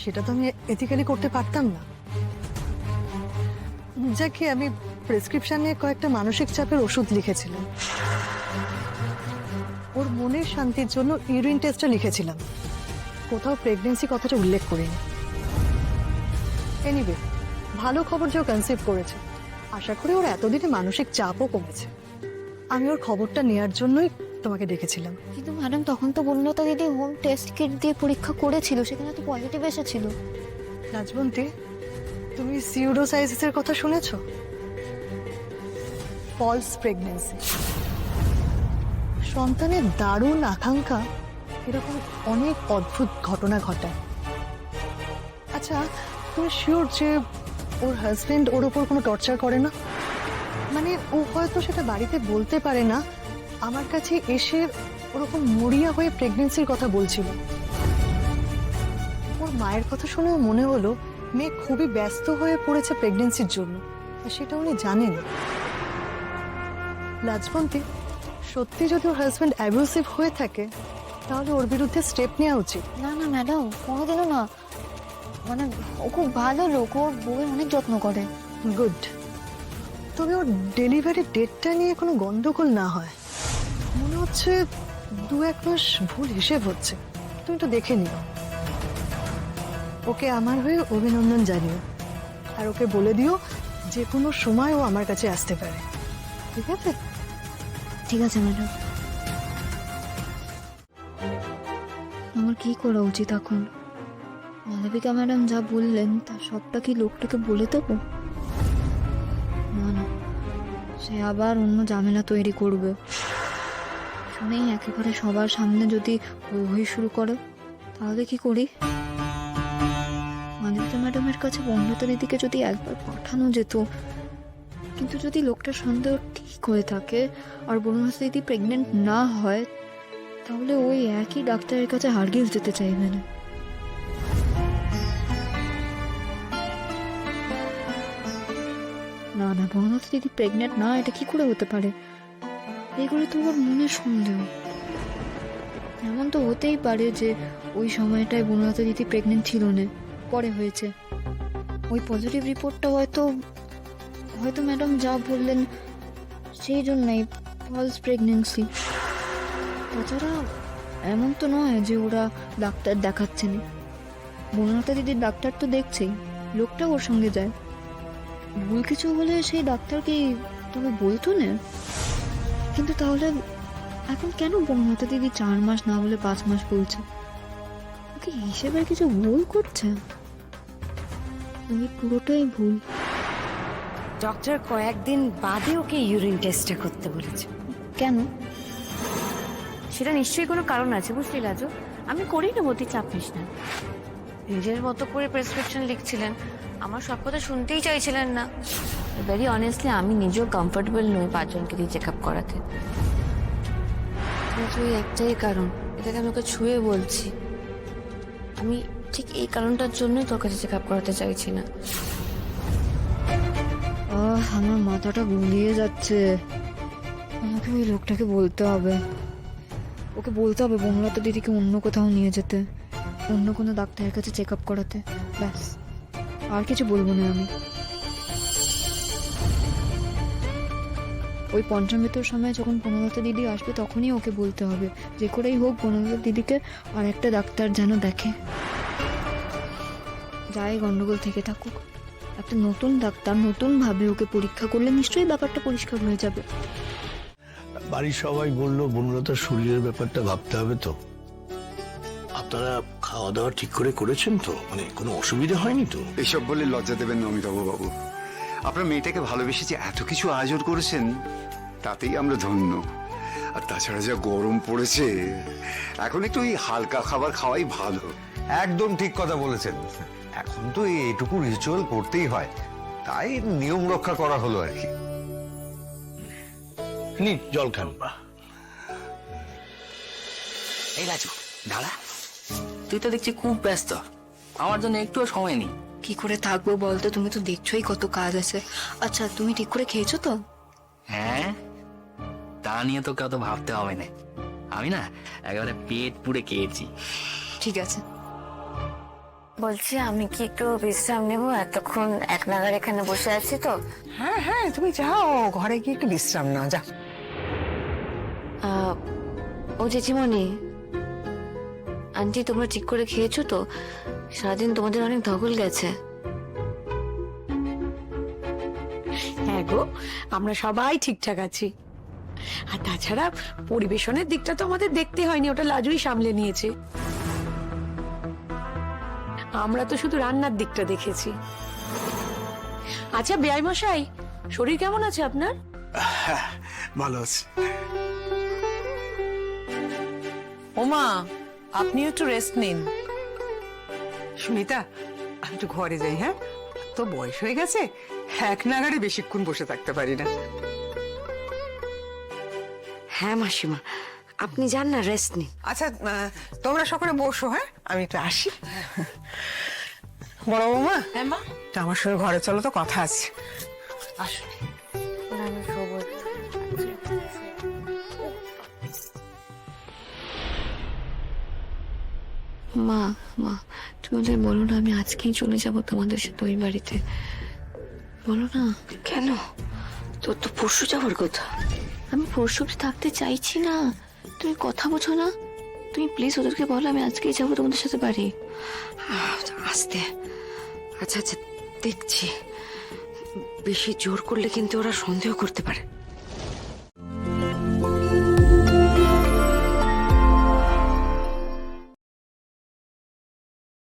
সেটা তো আমি এথিক্যালি করতে পারতাম না। যাকে আমি প্রেসক্রিপশনে কয়েকটা মানসিক চাপের ওষুধ লিখেছিলাম, ওর মনের শান্তির জন্য ইউরিন টেস্টটা লিখেছিলাম, কোথাও প্রেগনেন্সি কথাটা উল্লেখ করিনি। এনিওয়ে, ভালো খবর যে ও কনসিভ করেছে। আশা করি ওর এতদিনে মানসিক চাপও কমেছে। আমি ওর খবরটা নেওয়ার জন্যই তোমাকে ডেকেছিলাম। কিন্তু ম্যাডাম তখন তো বনলতা দিদি হোম টেস্ট কিট দিয়ে পরীক্ষা করেছিল, সেখানে তো পজিটিভ এসেছিল। রাজবন্তী, তুমি সিউডোসাইসিসের কথা শুনেছো? ফলস প্রেগন্যান্সি, সন্তানের দারুণ আকাঙ্ক্ষা এরকম অনেক অদ্ভুত ঘটনা ঘটায়। আচ্ছা, তুমি শিওর যে ওর হাজবেন্ড ওর ওপর কোনো টর্চার করে না? মানে ও হয়তো সেটা বাড়িতে বলতে পারে না, আমার কাছে এসে ওরকম মরিয়া হয়ে প্রেগনেন্সির কথা বলছিল। ওর মায়ের কথা শুনেও মনে হলো মেয়ে খুবই ব্যস্ত হয়ে পড়েছে প্রেগনেন্সির জন্য, আর সেটা উনি জানেন। লাজবন্তী, সত্যি যদি ওর হাজবেন্ড অ্যাবিউসিভ হয়ে থাকে তাহলে ওর বিরুদ্ধে স্টেপ নেওয়া উচিত। না না ম্যাডাম, কোনোদিনও না। মানে ও খুব ভালো লোক, ওর বউয়ের অনেক যত্ন করে। গুড। তবে ওর ডেলিভারি ডেটটা নিয়ে কোনো গন্ডগোল না হয়। মনে হচ্ছে 2-1 মাস ভুল হিসেব হচ্ছে। তুমি তো দেখে নিও। ওকে আমার হয়ে অভিনন্দন জানিও, আর ওকে বলে দিও যে কোনো সময় ও আমার কাছে আসতে পারে। ঠিক আছে? ঠিক আছে ম্যাডাম। আমার কি করা উচিত এখন? মালবিকা ম্যাডাম যা বললেন তার সবটা কি লোকটাকে বলে দেবো? না না, সে আবার অন্য ঝামেলা তৈরি করবে। শুনেই একেবারে সবার সামনে যদি হই হই শুরু করে, তাহলে কি করি? মালবিকা ম্যাডামের কাছে বনলতা দিদিকে যদি একবার পাঠানো যেত, কিন্তু যদি লোকটার সন্দেহ ঠিক হয়ে থাকে আর বনলতা দিদি প্রেগনেন্ট না হয়, তাহলে ওই একই ডাক্তারের কাছে হারগিল যেতে চাইবে না। না না, বনলতা দিদি প্রেগনেন্ট না, এটা কি করে হতে পারে? এগুলো তো ওর মনের সন্দেহ। এমন তো হতেই পারে যে ওই সময়টায় বনলতা দিদি প্রেগনেন্ট ছিল না, পরে হয়েছে। ওই পজিটিভ রিপোর্টটা হয়তো হয়তো ম্যাডাম যা বললেন সেই জন্যই ফলস প্রেগনেন্সি। তাছাড়া এমন তো নয় যে ওরা ডাক্তার দেখাচ্ছে না। বনলতা দিদির ডাক্তার তো দেখছেই, লোকটা ওর সঙ্গে যায়। ভুল কিছু হলে সেই ডাক্তার কি তবে বলতো না? কিন্তু তাহলে এখন কেন বনলতা দিদি 4 মাস না বলে 5 মাস বলছে? ওকে হিসেবের কিছু ভুল করছে? পুরোটাই ভুল। ডক্টর কয়েকদিন বাদে ওকে ইউরিন টেস্টটা করতে বলেছে। কেন? সেটা নিশ্চয়ই কোনো কারণ আছে, বুঝলি লাজু? আমি করি নেবো, তুই চাপ নিস না। নিজের মতো করে প্রেসক্রিপশন লিখছিলেন, আমার সব কথা শুনতেই চাইছিলেন না। ভেরি অনেস্টলি আমি নিজেও কমফোর্টেবল নই 5 জনকে দিয়ে চেক আপ করাতে। কিন্তু ওই একটাই কারণ, এটাকে আমি ওকে ছুঁয়ে বলছি, আমি ঠিক এই কারণটার জন্যই তোর কাছে চেক আপ করাতে চাইছি না। আমার মাথাটা গুলিয়ে যাচ্ছে। আমাকে ওই লোকটাকে বলতে হবে, ওকে বলতে হবে বনলতা দিদিকে অন্য কোথাও নিয়ে যেতে, অন্য কোনো ডাক্তারের কাছে চেক আপ করাতে। ব্যাস, আর কিছু বলবো না আমি। ওই পঞ্চমৃত্যুর সময় যখন বনলতা দিদি আসবে তখনই ওকে বলতে হবে, যে করেই হোক বনলতা দিদিকে আর একটা ডাক্তার যেন দেখে। যাই গন্ডগোল থেকে থাকুক, একটা নতুন ডাক্তার নতুন ভাবে ওকে পরীক্ষা করলে নিশ্চয়ই ব্যাপারটা পরিষ্কার হয়ে যাবে। বাড়ির সবাই বললো বনলতার শরীরের ব্যাপারটা ভাবতে হবে তো। আপনারা খাওয়া দাওয়া ঠিক করে করেছেন তো? মানে কোনো অসুবিধা হয়নি তো? এসব বলে লজ্জা দেবেন না অমিতাভ বাবু। আপনার মেয়েটাকে ভালোবেসে যে এত কিছু আয়োজন করেছেন, তাতেই আমরা ধন্য। আর তাছাড়া যা গরম পড়েছে, এখন একটু এই হালকা খাবার খাওয়াই ভালো। একদম ঠিক কথা বলেছেন। এখন তো এইটুকু রিচুয়াল করতেই হয়, তাই নিয়ম রক্ষা করা হলো আর কি। নি জল খান। এই রাজু, দাঁড়া। তুই তো দেখছি খুব ব্যস্ত, আমার জন্য একটুও সময় নেই। কি করে থাকবো বলতো? তুমি তো দেখছোই কত কাজ আছে। আচ্ছা, তুমি ঠিক করে খেয়েছো তো? হ্যাঁ, তা নিয়ে তোকে অত ভাবতে হবে না। আমি না একেবারে পেট পুড়ে খেয়েছি। ঠিক আছে। বলছি আমি কি একটু বিশ্রাম নেবো, এতক্ষণ এক নাগার এখানে বসে আছি তো। হ্যাঁ হ্যাঁ, তুমি যাও ঘরে গিয়ে একটু বিশ্রাম নাও, যাও। ও জেঠিমণি, আন্টি তোমরা ঠিক করে খেয়েছো তো? সারাদিন তোমাদের অনেক ধকল গেছে। হ্যাঁ গো, আমরা সবাই ঠিকঠাক আছি। আর তাছাড়া পরিবেশনের দিকটা তো আমাদের দেখতে হয়নি, ওটা লাজুই সামলে নিয়েছে। আমরা তো শুধু রান্নার দিকটা দেখেছি। আচ্ছা বেয়াই মশাই, শরীর কেমন আছে আপনার? ভালো আছে। ওমা, আপনিও একটু রেস্ট নিন। সুনিতা, আমি একটু ঘরে যাই। হ্যাঁ, তো বয়স হয়ে গেছে, এক নাগারে বেশিক্ষণ বসে থাকতে পারি না। হ্যাঁ মাসিমা, আপনি যান না, রেস্ট নিন। আচ্ছা, তোমরা সকলে বসো। হ্যাঁ, আমি একটু আসি। বড় বৌমা, হ্যাঁ মা, তা আমার সঙ্গে ঘরে চলো, তো কথা আছে। আসো। মা মা, তুমি ওদের বলো না আমি আজকেই চলে যাব তোমাদের সাথে ওই বাড়িতে। বলো না। কেন? তোর তো পরশু যাওয়ার কথা। আমি পরশু অবধি থাকতে চাইছি না, তুমি কথা বোঝো না। তুমি প্লিজ ওদেরকে বলো আমি আজকেই যাবো তোমাদের সাথে বাড়ি। আস্তে। আচ্ছা আচ্ছা, দেখছি। বেশি জোর করলে কিন্তু ওরা সন্দেহ করতে পারে।